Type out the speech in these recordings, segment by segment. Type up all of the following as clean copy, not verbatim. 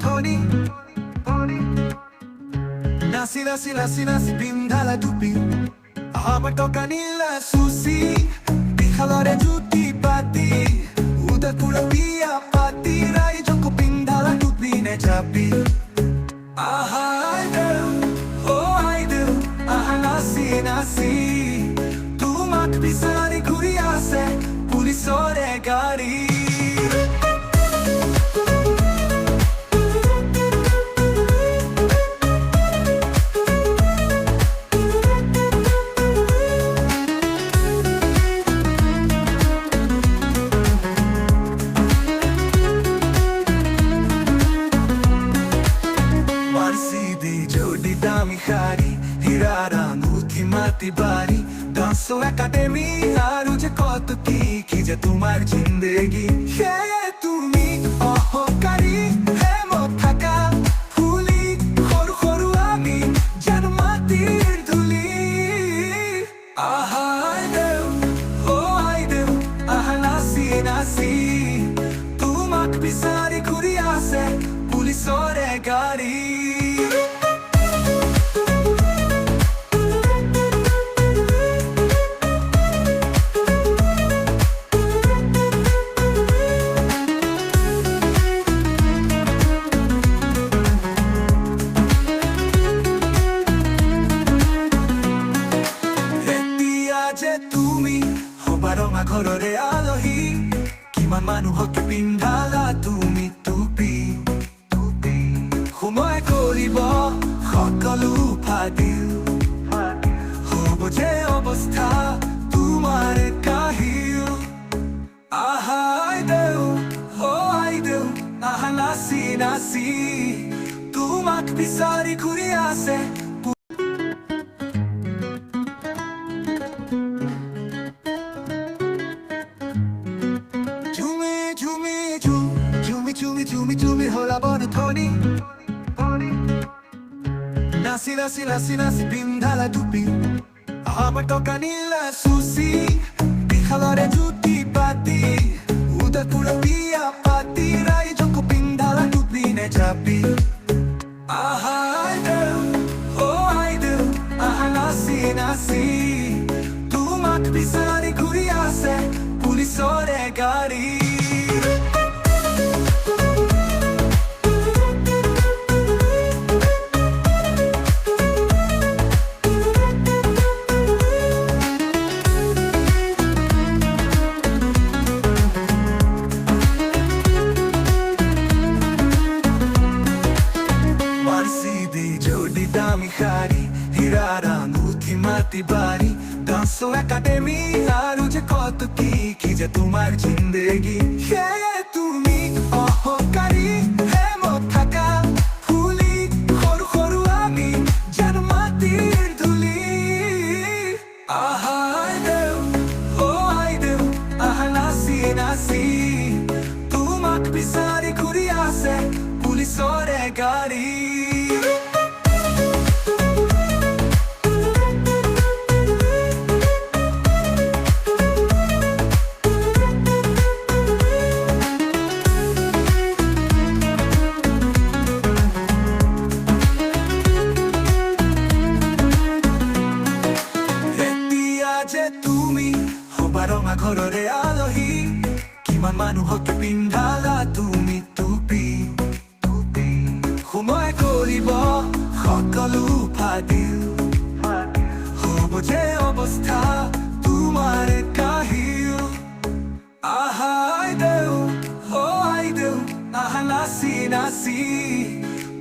ধনী নাচি নাচি নাচি নাচি পিন্ধালা টুপি আমার টকা নিলা সুচি বিশালৰে জুতি পাতি উদয়পুৰ বিয়া পাতি ৰাইজক পিন্ধালা টুপি নে চাপি আহা আইদেউ অ আইদেউ আহা নাচি নাচি তোমাক বিচাৰি ঘূৰি আছে পুলিচৰে গাড়ী বাড়ি ডান্স একাডেমি আৰু যে কত কি যে তোমাৰ জিন্দেগী হে তুমি অহংকাৰী হে মত থাকা ফুলি সৰু সৰু আমি যেন মাটিৰ ধূলি আহা আইদেউ অ আইদেউ আহা নাচি নাচি তোমাক বিচাৰি ঘূৰি আছে পুলিচৰে গাড়ী তুমি সবাৰঙা ঘৰৰে আলহী কিমান মানুহক পিন্ধালা তুমি টুপি সময় কৰিব সকলো ফাদিল হ'ব যে অৱস্থা তোমাৰ কাহিল আহা আইদেউ অ আইদেউ আহা নাচি নাচি তোমাক বিচাৰি ঘূৰি আছে তুমি হলা বন ধনী নাচি নাচি নাচি নাচি পিন্ধালা টুপি আমার টকা নিলা সুচি বিশালৰে জুতি পাতি উদয়পুৰ বিয়া পাতি ৰাইজক পিন্ধালা টুপি নে চাপি আহা আইদেউ অ আইদেউ আহা নাচি নাচি তোমাক বিচাৰি ঘূৰি আছে পুলিচৰে গাড়ী বাড়ি ডান্স একাডেমি আৰু যে কত কি যে তোমাৰ জিন্দেগী হে তুমি অহংকাৰী হে মত থাকা ফুলি সৰু সৰু আমি যেন মাটিৰ ধূলি আহা আইদেউ অ আইদেউ আহা নাচি নাচি তোমাক বিচাৰি ঘূৰি আছে পুলিচৰে গাড়ী তুমি সবাৰঙা ঘৰৰে আলহী কিমান মানুহক পিন্ধালা তুমি টুপি সময় কৰিব সকলো ফাদিল হ'ব যে অৱস্থা তোমাৰ কাহিল আহা আইদেউ অ আইদেউ আহা নাচি নাচি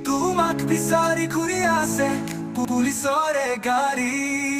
তোমাক বিচাৰি ঘূৰি আছে পুলিচৰে গাড়ী